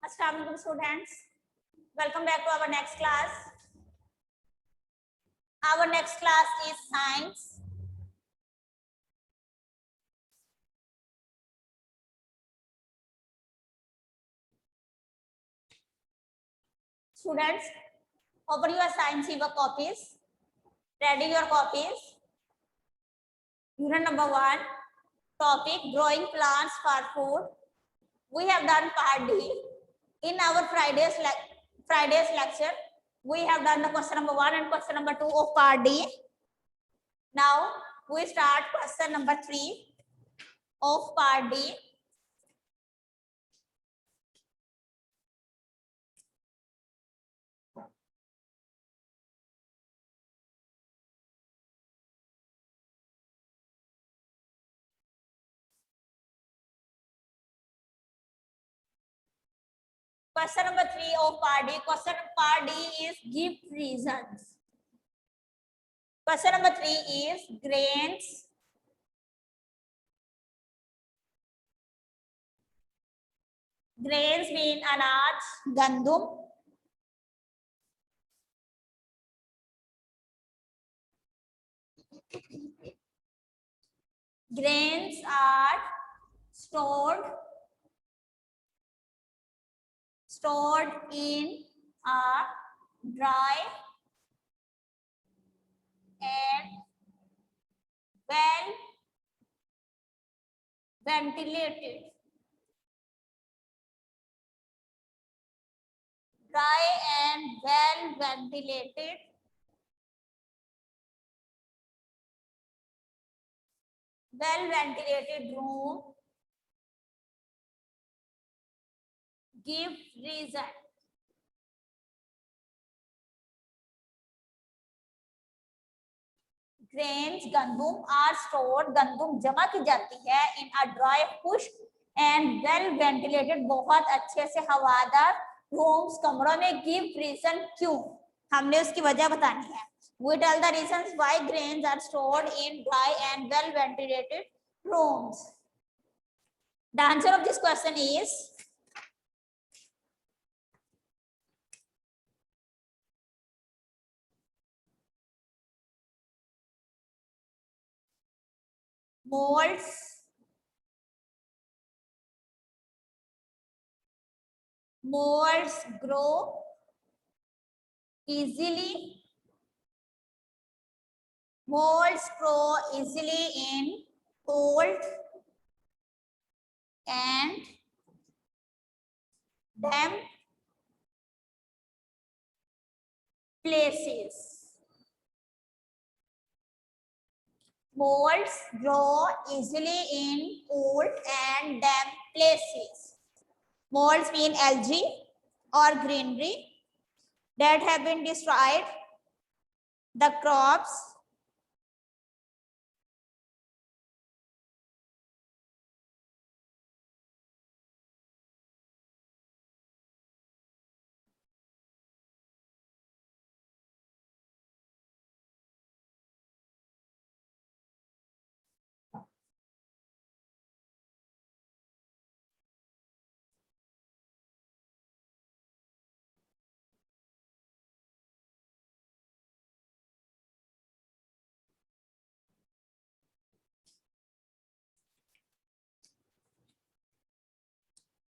Assalamu alaikum students. Welcome back to our next class. Our next class is science. Students, open your science ebook copies. Ready your copies. Unit number 1. Topic growing plants for food. We have done part D. In our Friday's lecture, we have done the question number 1 and question number 2 of part D. Now we start question number 3 of part D. Question number 3 of part D. Question part D is give reasons. Question number 3 is grains. Grains mean anaj, gandum. Grains are stored in a dry and well ventilated room. Give reason. Grains gandum are stored. गंदुम जमा की जाती है in a dry, खुश्क and well ventilated, बहुत अच्छे से हवादार rooms, कमरों में. Give reason क्यों, हमने उसकी वजह बतानी है. We tell the reasons why grains are stored in dry and well ventilated rooms. The answer of this question is molds grow easily. Molds grow easily in cold and damp places. Molds grow easily in cold and damp places. Molds mean algae or greenery that have been destroyed. The crops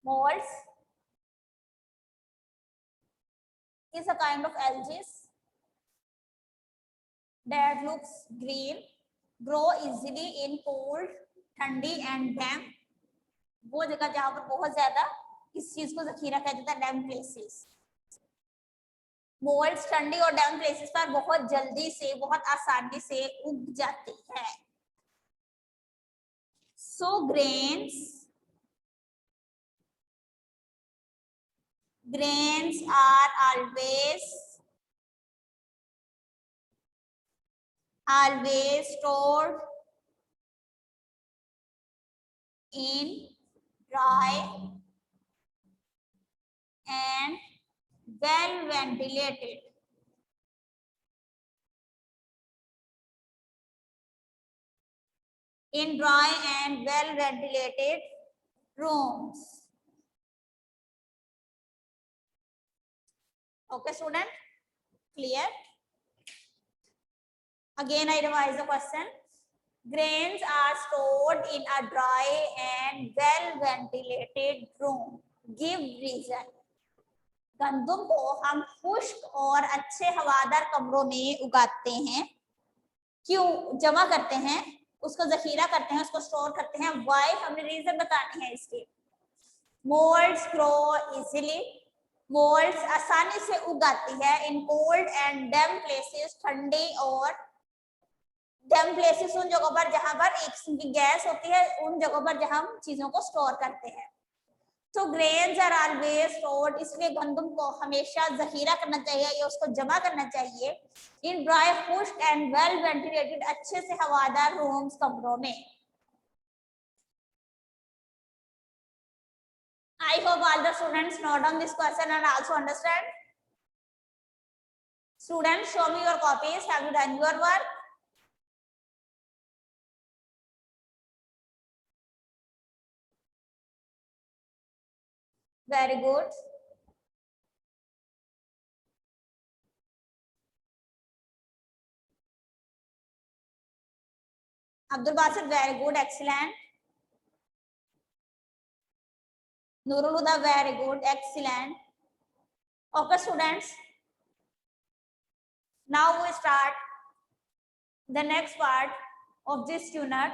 molds is a kind of algae that looks green, grow easily in cold, ठंडी and damp. वो जगह जहां पर बहुत ज्यादा इस चीज को जखीरा किया जाता है, डैम प्लेसेस. मोल्ड्स ठंडी और डैम प्लेसेस पर बहुत जल्दी से, बहुत आसानी से उग जाती है. So grains are always stored in dry and well ventilated rooms. Okay, student, clear? Again, I revise the question. Grains are stored in a dry and well-ventilated room. Give reason. गंदुम को हम खुश्क और अच्छे हवादार कमरों में उगाते हैं. क्यों? जमा करते हैं, उसको जखीरा करते हैं, उसको स्टोर करते हैं. वाई हमने रीजन बताने हैं इसके. Moulds grow easily. मोल्ड्स आसानी से उगाती है in cold and dam places. ठंडी और डैम प्लेसेस उन जगहों पर जहां पर एक गैस होती है, उन जगहों पर जहां हम चीजों को स्टोर करते हैं. तो ग्रेन्स आर ऑलवेज स्टोर्ड, इसलिए गंदम को हमेशा जखीरा करना चाहिए या उसको जमा करना चाहिए इन ड्राई खुश्क एंड वेल वेंटिलेटेड, अच्छे से हवादार रूम्स, कमरों में. I hope all the students note down this question and also understand. Students, show me your copies. Have you done your work? Very good. Abdul Basit, very good, excellent. Nurul Huda, very good, excellent. Okay, students. Now we start the next part of this unit.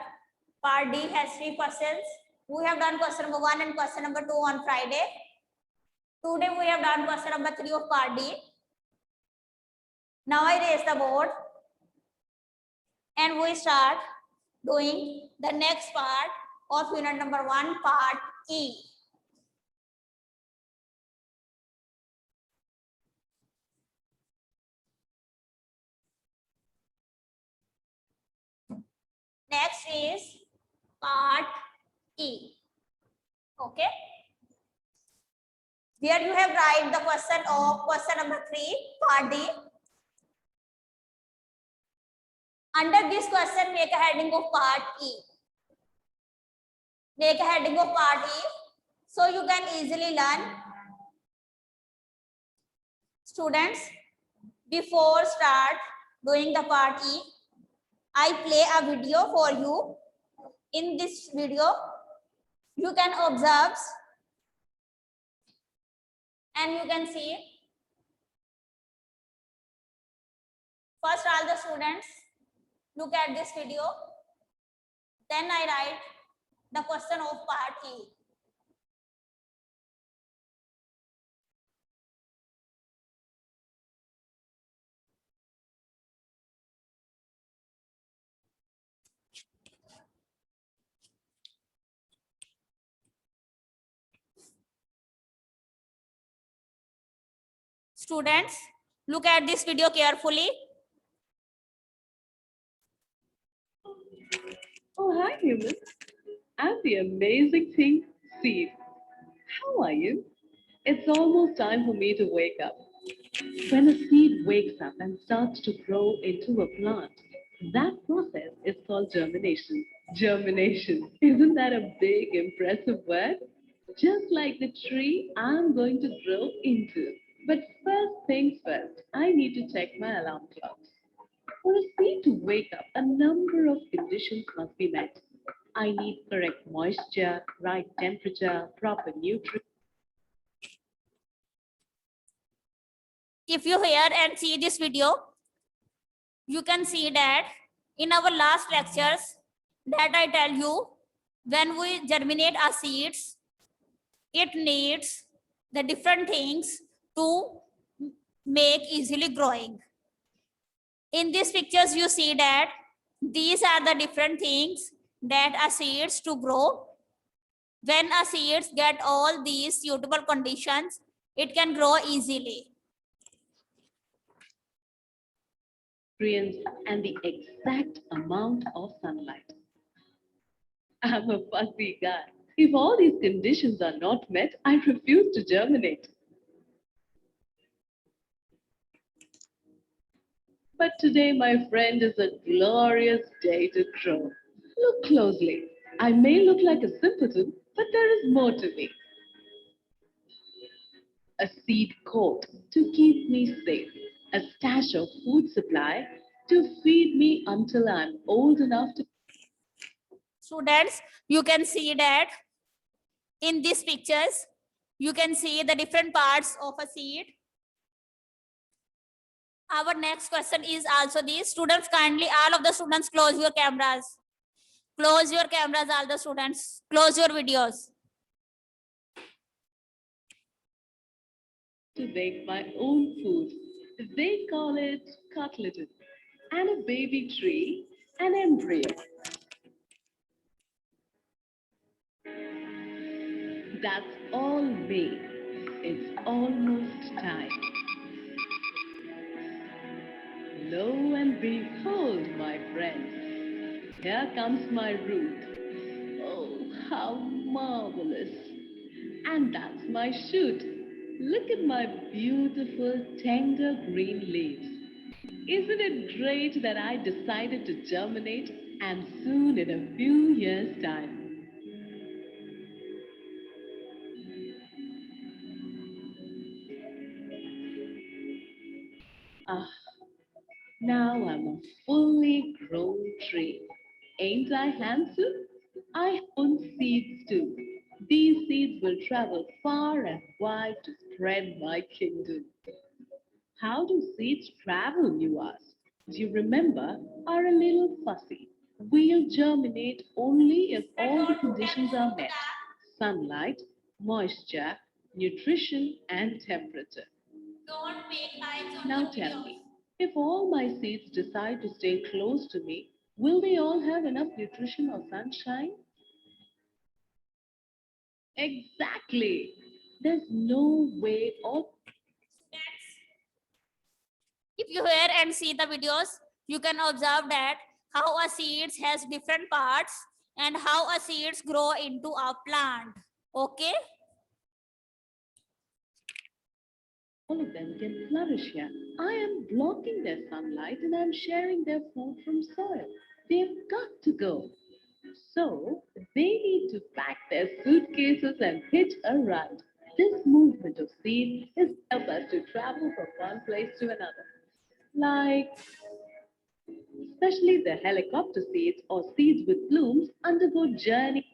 Part D has 3 questions. We have done question number 1 and question number 2 on Friday. Today we have done question number 3 of part D. Now I raise the board and we start doing the next part of unit number 1, part E. Next is part E. Okay. Here you have write the question of question number 3, part D. Under this question, make a heading of part E. Make a heading of part E, so you can easily learn. Students, before start doing the part E, I play a video for you. In this video, you can observe and you can see. First, all the students look at this video. Then I write the question of part E. Students, look at this video carefully. Oh, hi, human. I'm the amazing thing, Seed. How are you? It's almost time for me to wake up. When a seed wakes up and starts to grow into a plant, that process is called germination. Germination. Isn't that a big, impressive word? Just like the tree I'm going to grow into. But first things first, I need to check my alarm clock. For a seed to wake up, a number of conditions must be met. I need correct moisture, right temperature, proper nutrients. If you hear and see this video, you can see that in our last lectures that I tell you, when we germinate our seeds, it needs the different things to make easily growing. In these pictures, you see that these are the different things that are seeds to grow. When a seeds get all these suitable conditions, it can grow easily. And the exact amount of sunlight. I'm a fussy guy. If all these conditions are not met, I refuse to germinate. But today, my friend, is a glorious day to grow. Look closely. I may look like a simpleton, but there is more to me. a seed coat to keep me safe, a stash of food supply to feed me until I'm old enough to. Students, you can see that in these pictures, you can see the different parts of a seed. Our next question is also this. Students, kindly, all of the students, close your cameras. Close your cameras, all the students. Close your videos. To bake my own food. They call it cutleted. And a baby tree, an embryo. That's all me. It's almost time. Lo and behold, my friends, here comes my root. Oh, how marvelous. And that's my shoot. Look at my beautiful, tender green leaves. Isn't it great that I decided to germinate and soon in a few years' time? Ah, now I'm a fully grown tree. Ain't I handsome? I own seeds too. These seeds will travel far and wide to spread my kingdom. How do seeds travel, you ask? Do you remember, are a little fussy? We'll germinate only if all the conditions are met: sunlight, moisture, nutrition, and temperature. Don't make eyes on Now the tell videos. me, if all my seeds decide to stay close to me, will they all have enough nutrition or sunshine? Exactly. There's no way all. If you hear and see the videos, you can observe that how a seeds has different parts and how a seeds grow into a plant. Okay. All of them can flourish here. I am blocking their sunlight and I'm sharing their food from soil. They've got to go. So they need to pack their suitcases and hitch a ride. This movement of seed is help us to travel from one place to another. Like, especially the helicopter seeds or seeds with blooms undergo journey.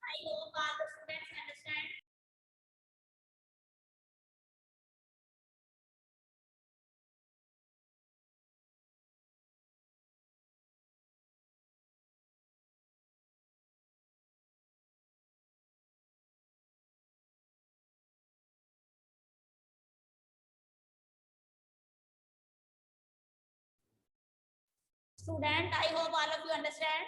I hope all the students understand. Student, I hope all of you understand.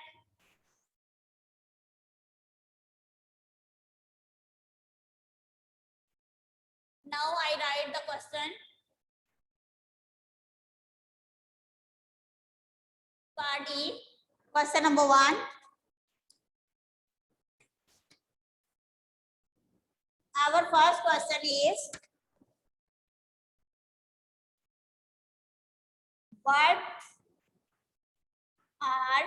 Now I write the question. Part E, question number 1. Our first question is, what are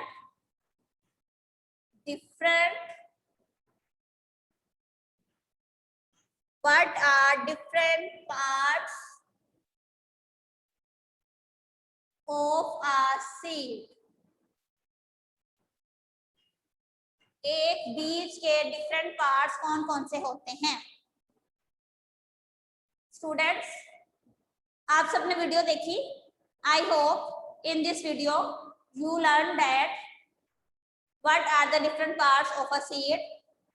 different parts of a seed? एक बीज के different parts कौन कौन से होते हैं? Students, आप सबने वीडियो देखी. I hope in this video you learned that what are the different parts of a seed,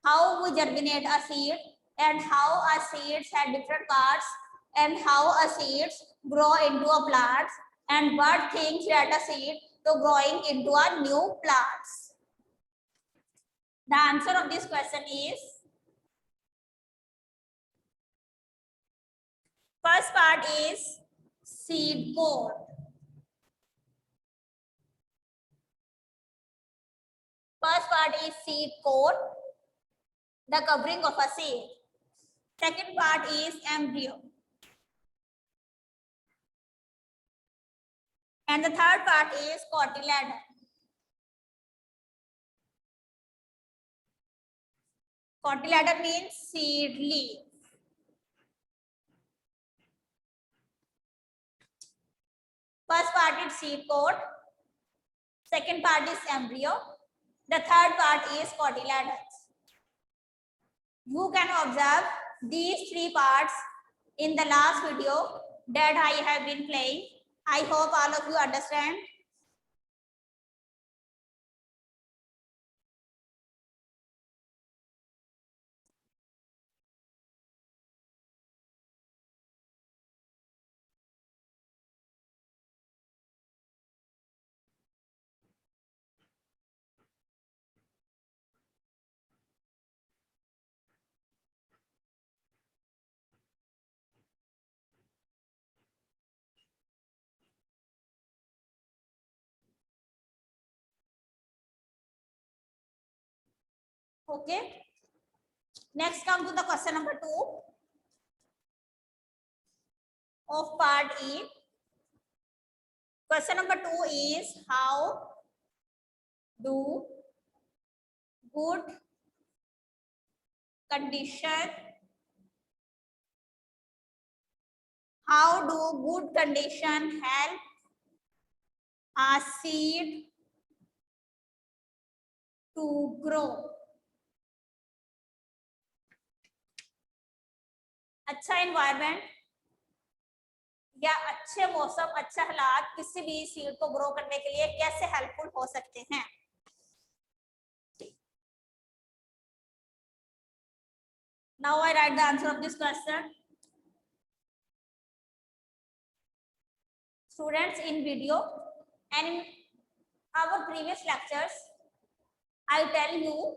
how we germinate a seed, and how a seeds have different parts, and how a seeds grow into a plant, and what things that a seed to growing into a new plants. The answer of this question is first part is seed coat. First part is seed coat, the covering of a seed. Second part is embryo. And the third part is cotyledon. Cotyledon means seed leaf. First part is seed coat. Second part is embryo. The third part is cotyledons. You can observe these three parts in the last video that I have been playing. I hope all of you understand. Okay. Next, come to the question number 2 of part E. Question number 2 is how do good condition help a seed to grow? अच्छा environment या अच्छे मौसम, अच्छा हालात किसी भी seed को grow करने के लिए कैसे हेल्पफुल हो सकते हैं? Now I write the answer of this question. Students, in video and in our previous lectures, I tell you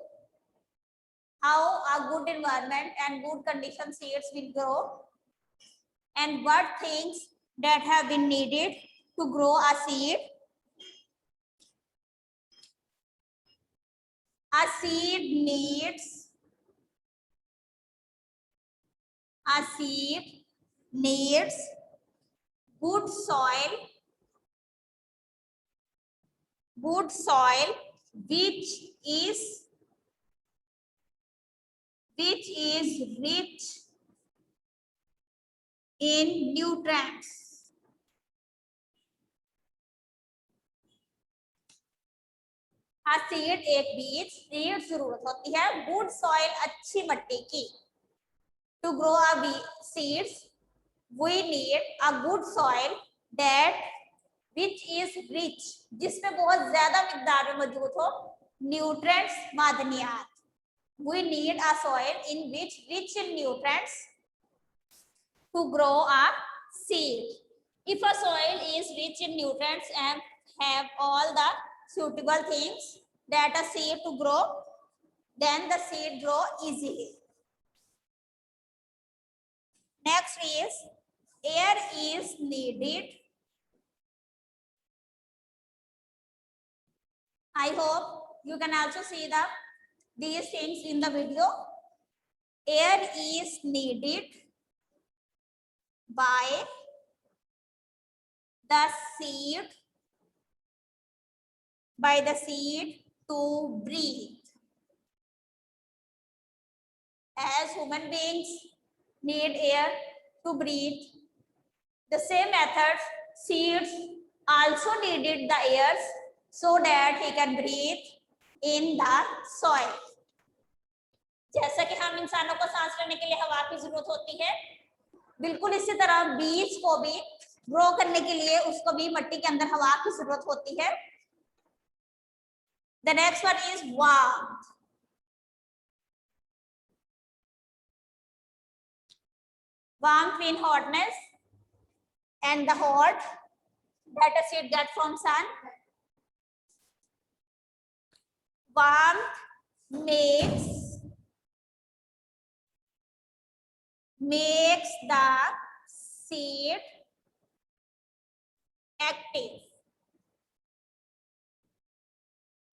how a good environment and good condition seeds will grow and what things that have been needed to grow a seed. A seed needs good soil which is rich in nutrients. Seed एक बीज seed जरूरत होती है good soil अच्छी मिट्टी की. To grow a seeds we need a good soil that which is rich, जिसमें बहुत ज्यादा मिकदार में मौजूद हो न्यूट्रिएंट्स, मादनियात. We need a soil in which rich in nutrients to grow a seed. If a soil is rich in nutrients and have all the suitable things that a seed to grow, then the seed grow easily. Next is air is needed. I hope you can also see these things in the video. Air is needed by the seed to breathe. As human beings need air to breathe, the same method seeds also needed the air so that he can breathe in the soil. जैसा कि हम इंसानों को सांस लेने के लिए हवा की जरूरत होती है, बिल्कुल इसी तरह बीज को भी ग्रो करने के लिए उसको भी मिट्टी के अंदर हवा की जरूरत होती है। The next one is warmth. Warmth means hotness, and the hot that a seed get from sun. Warmth makes the seed active.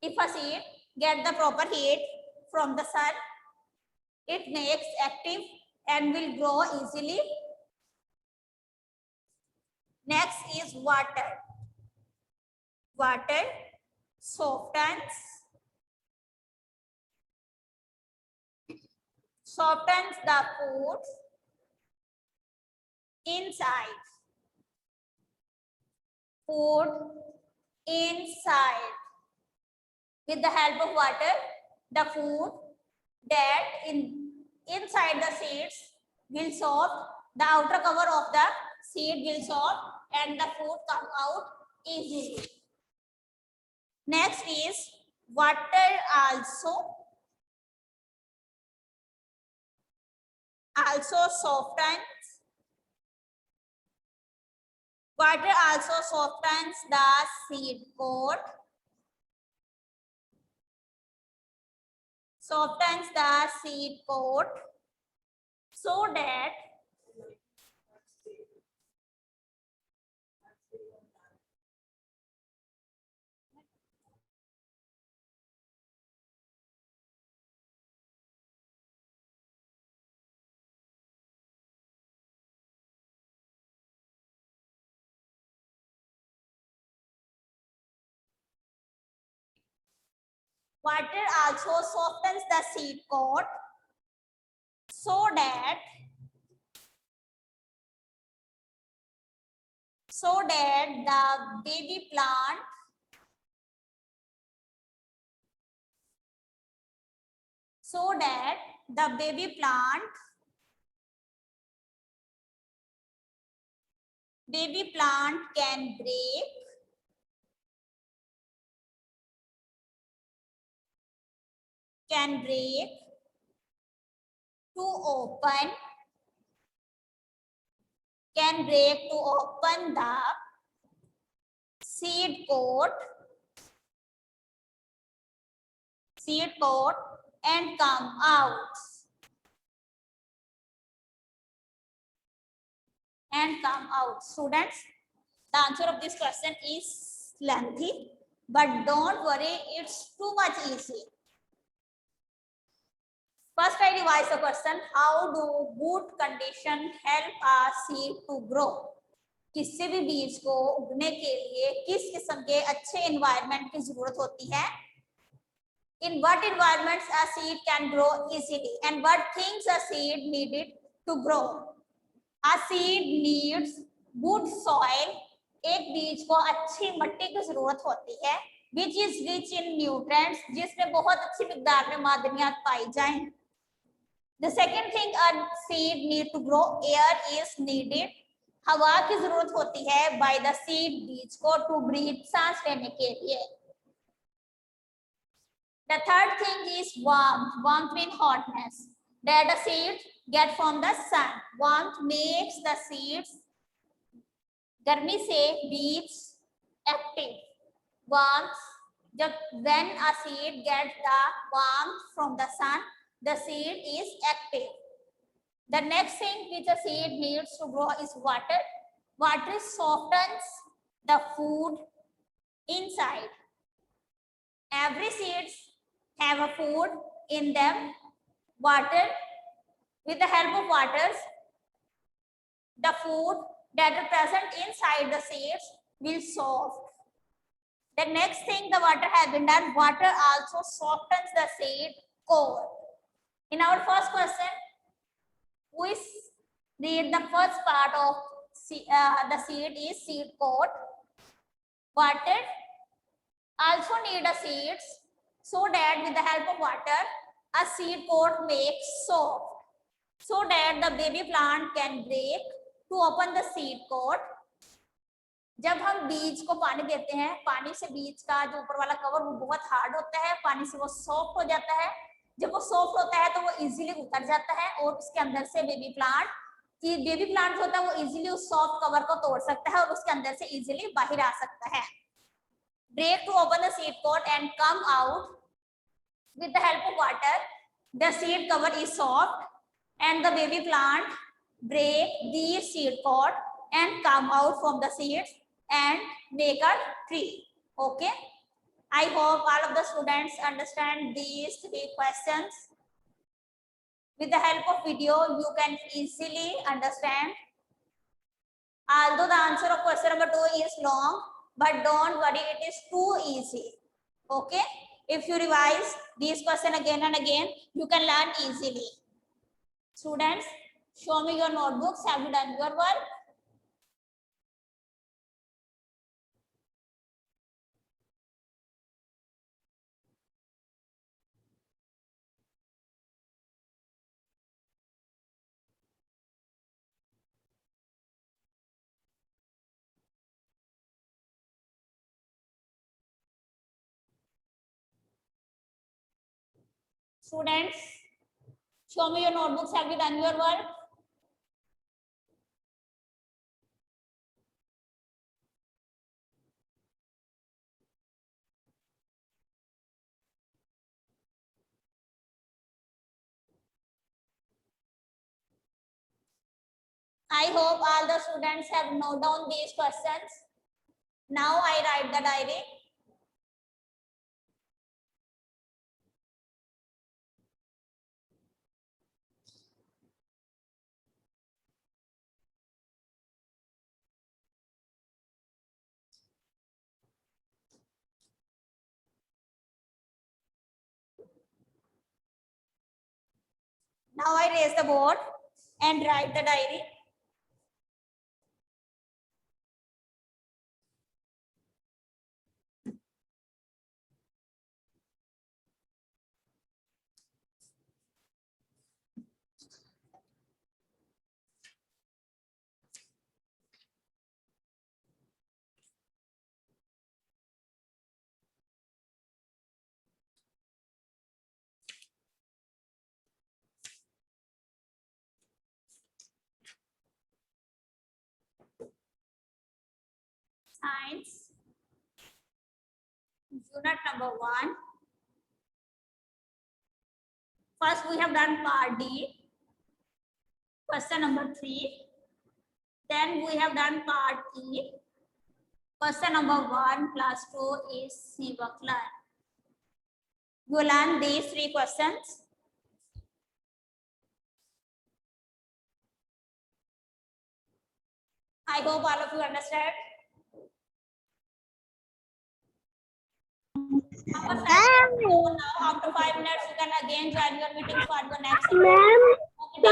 If a seed get the proper heat from the sun, it makes active and will grow easily. Next is water. Water softens the food inside. Food inside. With the help of water, the food that inside the seeds will soft. The outer cover of the seed will soft, and the food come out easily. Next is water also softens. Water also softens the seed coat. Softens the seed coat so that water also softens the seed coat so that the baby plant can break to open the seed coat and come out. Students, the answer of this question is lengthy, but don't worry, it's too much easy. First, I revise the question. How do good condition help a seed to grow? किसी भी बीज को उगने के लिए किस किस्म के अच्छे एनवायरनमेंट की जरूरत होती है? In what environments a seed can grow easily, and what things a seed needed to grow? A seed needs good soil. एक बीज को अच्छी मिट्टी की जरूरत होती है, which is rich in nutrients, जिसमें बहुत अच्छी मिकदार में मादनियात पाई जाएं. The second thing a seed need to grow, air is needed. हवा की जरूरत होती है by the seed बीज को to breathe, सांस लेने के लिए. The third thing is warmth. Warmth means hotness that the seeds get from the sun. Warmth makes the seeds, गर्मी से बीज active. Warmth, when a seed gets the warmth from the sun, the seed is active. The next thing which a seed needs to grow is water. Water softens the food inside. Every seeds have a food in them. Water, with the help of water, the food that are present inside the seeds will soft. The next thing the water has been done, water also softens the seed core. In our first question, we read the first part of the seed is seed coat. Water also need a seeds so that with the help of water, a seed coat makes soft so that the baby plant can break to open the seed coat. जब हम बीज को पानी देते हैं, पानी से बीज का जो ऊपर वाला कवर वो बहुत हार्ड होता है, पानी से वो सॉफ्ट हो जाता है। जब वो सॉफ्ट होता है तो वो इजीली उतर जाता है और उसके अंदर से बेबी प्लांट होता है वो इजीली उस सॉफ्ट कवर को तोड़ सकता है और उसके अंदर से इजीली बाहर आ सकता है। Break to open the seed pod and come out with the help of water. The seed cover is soft and the baby plant break the seed pod and come out from the seeds and make a tree. Okay. I hope all of the students understand these 3 questions. With the help of video, you can easily understand. Although the answer of question number 2 is long, but don't worry, it is too easy. Okay. If you revise these questions again and again, you can learn easily. Students, show me your notebooks. Have you done your work? Students, show me your notebooks. Have you done your work? I hope all the students have noted down these questions. Now I write the diary. Now I raise the board and write the diary. Science, unit number 1. First, we have done part D, question number 3. Then we have done part E. Question number 1 plus 2 is C work learn. You learn these 3 questions. I hope all of you understand. Now, after 5 minutes, you can again join your meeting for the next. Ma'am, Okay,